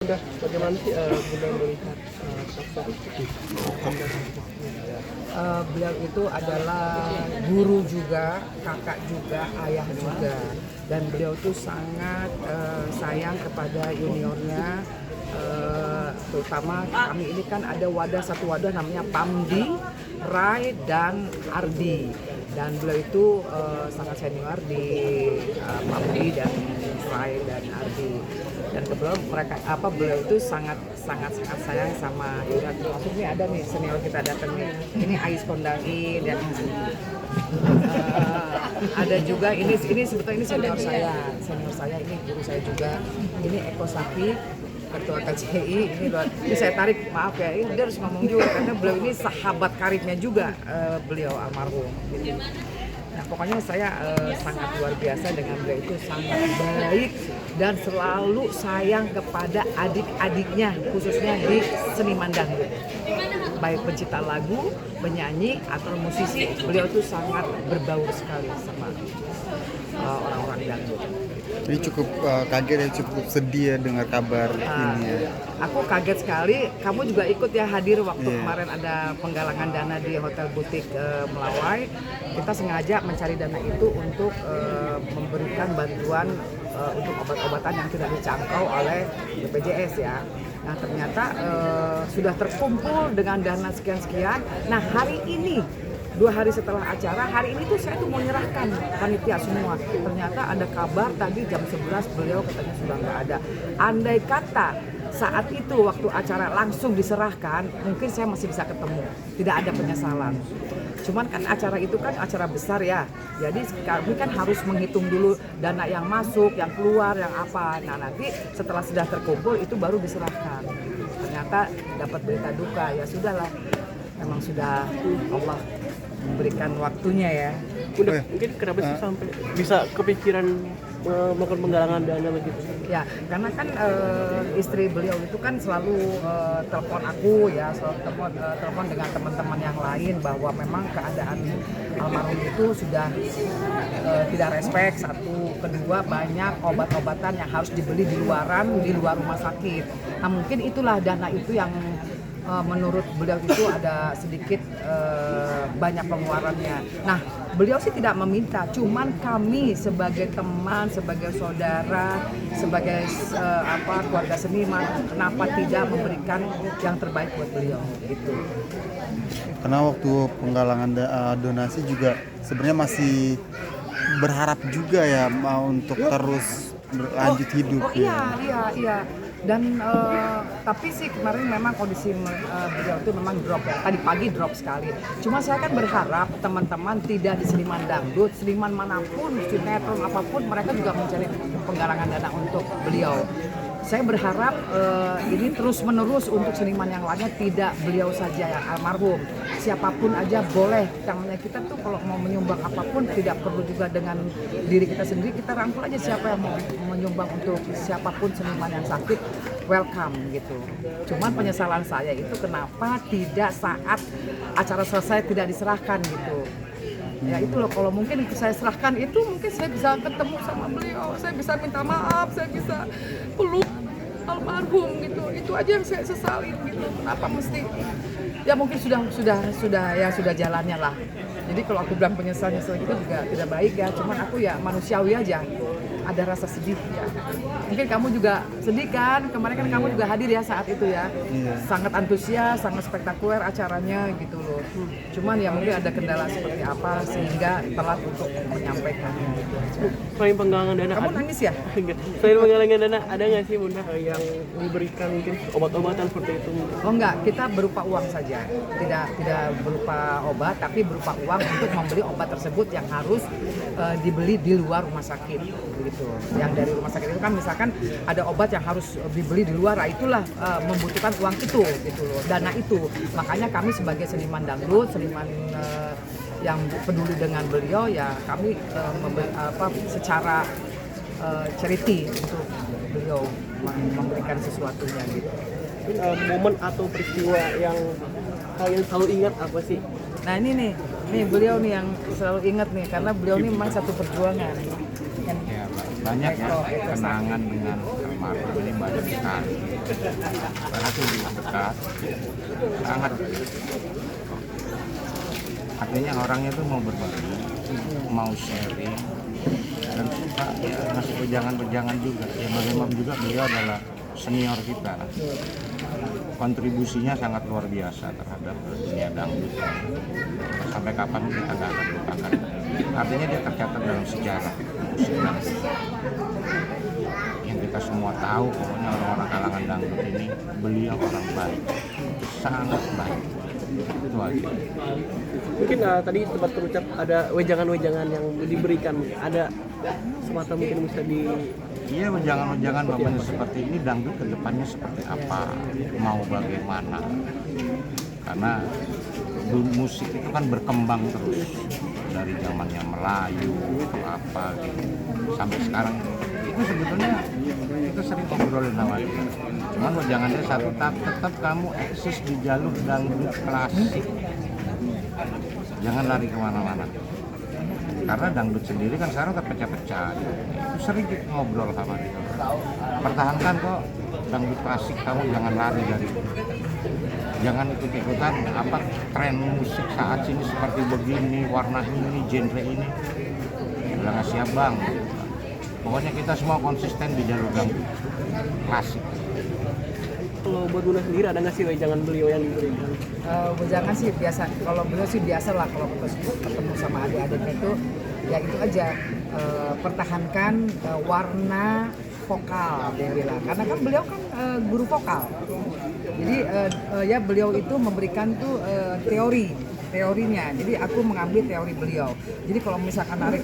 Udah, bagaimana sih Bunda melihat sosok Bunda? Beliau itu adalah guru juga, kakak juga, ayah juga, dan beliau tuh sangat sayang kepada juniornya, terutama kami ini kan ada satu wadah namanya Pamdi, Rai, dan Ardi, dan beliau itu sangat senior di Pamdi dan Rai dan Ardi. Dan kebetulan beliau itu sangat sayang sama Ira. Termasuk nih ada nih senior kita datang nih. Ini Ais Kondangi dan ada juga ini sebetulnya ini senior saya ini guru saya juga. Ini Eko Saki, ketua KCI. Ini saya tarik, maaf ya, ini dia harus ngomong juga karena beliau ini sahabat karibnya juga, beliau almarhum. Gitu. Nah, pokoknya saya sangat luar biasa dengan beliau, itu sangat baik dan selalu sayang kepada adik-adiknya, khususnya di seniman dangdut. Baik pencipta lagu, penyanyi, atau musisi, beliau itu sangat berbaur sekali sama orang-orang dangdut. Ini cukup kaget ya, cukup sedih ya dengar kabar ini ya. Aku kaget sekali, kamu juga ikut ya hadir waktu kemarin ada penggalangan dana di Hotel Butik Melawai. Kita sengaja mencari dana itu untuk memberikan bantuan untuk obat-obatan yang tidak dijangkau oleh BPJS ya. Nah ternyata sudah terkumpul dengan dana sekian-sekian. Nah hari ini 2 hari setelah acara, hari ini tuh saya tuh mau nyerahkan panitia semua. Ternyata ada kabar tadi jam 11 beliau katanya sudah nggak ada. Andai kata saat itu waktu acara langsung diserahkan, mungkin saya masih bisa ketemu. Tidak ada penyesalan. Cuman kan acara itu kan acara besar ya. Jadi kami kan harus menghitung dulu dana yang masuk, yang keluar, yang apa. Nah nanti setelah sudah terkumpul itu baru diserahkan. Ternyata dapat berita duka, ya sudahlah. Memang sudah Allah memberikan waktunya ya. Bunda, mungkin kenapa sih sampai bisa kepikiran melakukan penggalangan dana begitu? Ya, karena kan istri beliau itu kan selalu telepon aku ya, selalu telepon dengan teman-teman yang lain bahwa memang keadaan almarhum itu sudah tidak respect, satu, kedua banyak obat-obatan yang harus dibeli di luar rumah sakit. Nah mungkin itulah dana itu yang menurut beliau itu ada sedikit banyak pengeluarannya. Nah, beliau sih tidak meminta, cuman kami sebagai teman, sebagai saudara, sebagai keluarga seniman, kenapa tidak memberikan yang terbaik buat beliau gitu. Karena waktu penggalangan donasi juga sebenarnya masih berharap juga ya untuk terus berlanjut hidup. Iya. Dan tapi sih kemarin memang kondisi beliau itu memang drop ya. Tadi pagi drop sekali. Cuma saya kan berharap teman-teman tidak di seniman dangdut, seniman manapun, sinetron apapun, mereka juga mencari penggalangan dana untuk beliau. Saya berharap ini terus menerus untuk seniman yang lainnya, tidak beliau saja yang almarhum. Siapapun aja boleh. Karena kita tuh kalau mau menyumbang apapun tidak perlu juga dengan diri kita sendiri. Kita rangkul aja siapa yang mau menyumbang untuk siapapun seniman yang sakit, welcome gitu. Cuman penyesalan saya itu kenapa tidak saat acara selesai tidak diserahkan gitu. Ya itu loh, kalau mungkin saya serahkan itu mungkin saya bisa ketemu sama beliau, saya bisa minta maaf, saya bisa peluk almarhum gitu. Itu aja yang saya sesalin gitu. Kenapa mesti ya mungkin sudah jalannya lah. Jadi kalau aku bilang nyesel gitu juga tidak baik ya, cuman aku ya manusiawi aja. Ada rasa sedih ya. Mungkin kamu juga sedih kan? Kemarin kan kamu juga hadir ya saat itu ya. Sangat antusias, sangat spektakuler acaranya gitu loh. Cuman ya mungkin ada kendala seperti apa sehingga telat untuk menyampaikannya gitu. Selain penggalangan dana, Kamu nangis ya? Selain penggalangan dana, ada nggak sih Bunda yang diberikan mungkin obat-obatan seperti itu? Oh enggak, kita berupa uang saja. Tidak berupa obat, tapi berupa uang untuk membeli obat tersebut yang harus dibeli di luar rumah sakit gitu. Yang dari rumah sakit itu kan misalkan ada obat yang harus dibeli di luar, nah itulah membutuhkan uang itu gitu loh, dana itu. Makanya kami sebagai seniman dangdut, seniman yang peduli dengan beliau ya kami secara charity untuk beliau memberikan sesuatunya gitu. Momen atau peristiwa yang kalian selalu ingat apa sih? Nah ini nih beliau nih yang selalu ingat nih, karena beliau ini memang satu perjuangan. banyak ya kenangan dengan almarhum ini banyak sekali. Karena itu juga dekat, sangat. Artinya orangnya tuh mau berbagi, mau sharing, dan suka ya ngasih wejangan-wejangan juga. Ya bagaimana juga beliau adalah senior kita. Kontribusinya sangat luar biasa terhadap dunia dangdut. Sampai kapan kita nggak akan lupakan. Artinya dia tercatat dalam sejarah musik dangdut. Yang kita semua tahu, pokoknya orang-orang kalangan dangdut ini, beliau orang baik, sangat baik. Itu aja. Mungkin tadi sempat terucap ada wejangan-wejangan yang diberikan, ada semata mungkin bisa di. Iya, wejangan-wejangan bapaknya seperti ini, dangdut ke depannya seperti apa, mau bagaimana. Karena musik itu kan berkembang terus dari zamannya Melayu atau apa gitu sampai sekarang. Itu sebetulnya itu sering ngobrolin sama dia. Cuman wejangan dia satu, tetap kamu eksis di jalur dangdut klasik. Jangan lari kemana-mana. Karena dangdut sendiri kan sekarang terpecah-pecah. Itu sering kita ngobrol sama dia. Pertahankan kok dangdut klasik, kamu jangan lari dari itu. Jangan ikut-ikutan apa tren musik saat ini seperti begini, warna ini, genre ini. Udah nggak siap bang. Pokoknya kita semua konsisten di jalur dangdut klasik. Kalau buat Bunda sendiri ada nggak sih wejangan beliau yang diberikan? Wejangan sih biasa, kalau beliau sih biasa lah kalau ketemu sama adik-adiknya itu ya itu aja, pertahankan warna vokal dia bilang, karena kan beliau kan guru vokal, jadi ya beliau itu memberikan tuh teorinya, jadi aku mengambil teori beliau. Jadi kalau misalkan narik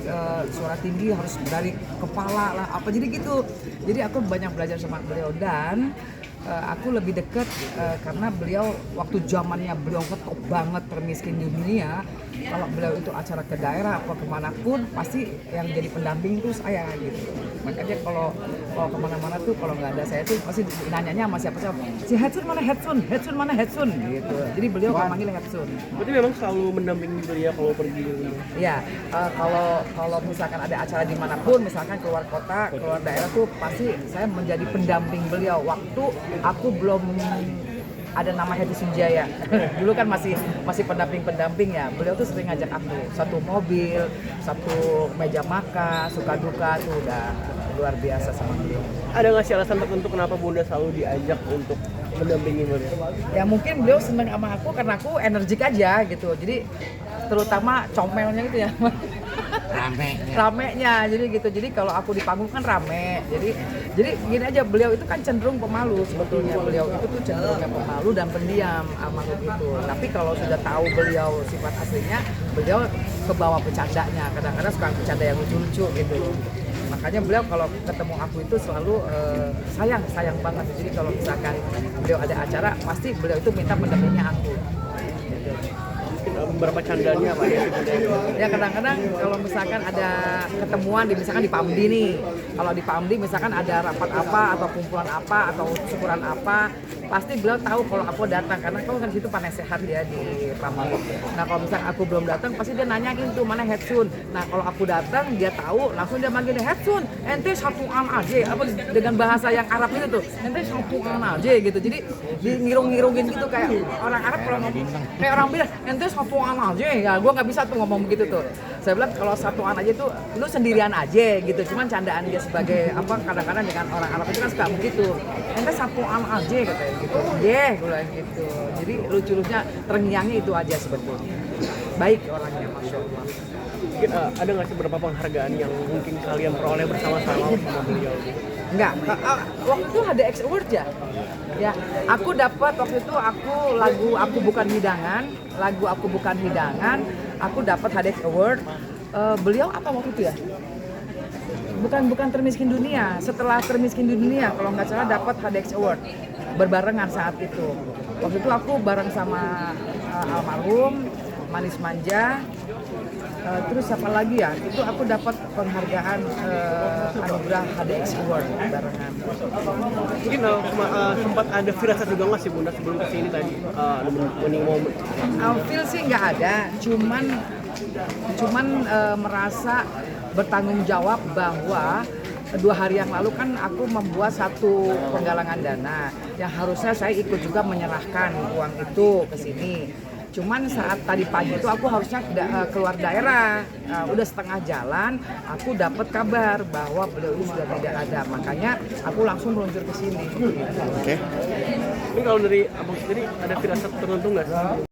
suara tinggi harus dari kepala lah apa, jadi gitu. Jadi aku banyak belajar sama beliau dan aku lebih dekat karena beliau waktu zamannya beliau ngetop banget termiskin di dunia. Kalau beliau itu acara ke daerah atau kemanapun pasti yang jadi pendamping itu saya gitu. Makanya kalau kemana-mana tuh kalau nggak ada saya tuh pasti nanyanya sama siapa-siapa, si Hetsun mana Hetsun, Hetsun mana Hetsun gitu. Jadi beliau kalau manggil Hetsun. Berarti memang selalu mendampingi beliau kalau pergi. Iya, kalau misalkan ada acara dimanapun, misalkan keluar kota, keluar daerah tuh pasti saya menjadi pendamping beliau. Waktu aku belum ada nama Hedi Sunjaya, dulu kan masih pendamping ya. Beliau tuh sering ngajak aku, satu mobil, satu meja makan, suka duka tuh udah luar biasa sama beliau. Ada nggak sih alasan tertentu kenapa Bunda selalu diajak untuk mendampingi beliau? Ya mungkin beliau seneng sama aku karena aku energik aja gitu. Jadi terutama comelnya gitu ya. Ramenya jadi gitu. Jadi kalau aku di panggung kan rame. Jadi gini aja, beliau itu kan cenderung pemalu sebetulnya. Beliau itu tuh cenderungnya pemalu dan pendiam almarhum itu. Tapi kalau sudah tahu beliau sifat aslinya, beliau kebawa bercandanya. Kadang-kadang suka bercanda yang lucu-lucu gitu. Makanya beliau kalau ketemu aku itu selalu sayang banget. Jadi kalau misalkan beliau ada acara, pasti beliau itu minta pendampingnya aku. Gitu. Beberapa candanya apa ya? Ya kadang-kadang kalau misalkan ada ketemuan misalkan di Pamdi nih, kalau di Pamdi misalkan ada rapat apa atau kumpulan apa atau syukuran apa, pasti beliau tahu kalau aku datang karena aku kan situ penasehat dia di Pamdi. Nah kalau misalkan aku belum datang pasti dia nanyain tuh mana Hetsun. Nah kalau aku datang dia tahu langsung dia manggil Hetsun, ente satuan aja apa dengan bahasa yang Arab itu tuh, ente satuan aja gitu. Jadi di ngirung-ngirungin gitu kayak orang Arab kalau ngomong kayak orang bilang ente satuan aja ya, gue nggak bisa tuh ngomong begitu tuh. Saya bilang kalau satuan aja tuh lu sendirian aja gitu, cuman candaan dia sebagai apa, kadang-kadang dengan orang Arab itu kan suka begitu, ente satuan aja katanya gitu, gue bilang gitu. Jadi lucu-lucunya terngiangnya itu aja sebetulnya. Baik orangnya, masya Allah. Mungkin ada nggak sih beberapa penghargaan yang mungkin kalian peroleh bersama-sama sama beliau? Enggak, waktu itu ada X Award ya. Ya, aku dapat waktu itu lagu aku bukan hidangan, aku dapat HDX Award. Beliau apa waktu itu ya? Bukan Termiskin Dunia. Setelah Termiskin Dunia, kalau nggak salah dapat HDX Award berbarengan saat itu. Waktu itu aku bareng sama almarhum Manis Manja. Terus apa lagi ya? Itu aku dapat penghargaan anugerah HDX Award barengan. Mungkin sempat ada firasat juga nggak sih Bunda sebelum kesini tadi ada winning moment? Feel sih nggak ada, cuman merasa bertanggung jawab bahwa 2 hari yang lalu kan aku membuat satu penggalangan dana yang harusnya saya ikut juga menyerahkan uang itu ke sini. Cuman saat tadi pagi itu aku harusnya keluar daerah, udah setengah jalan, aku dapat kabar bahwa beliau itu sudah tidak ada, makanya aku langsung meluncur ke sini. Oke. Ini kalau dari abang sendiri ada firasat tertentu nggak?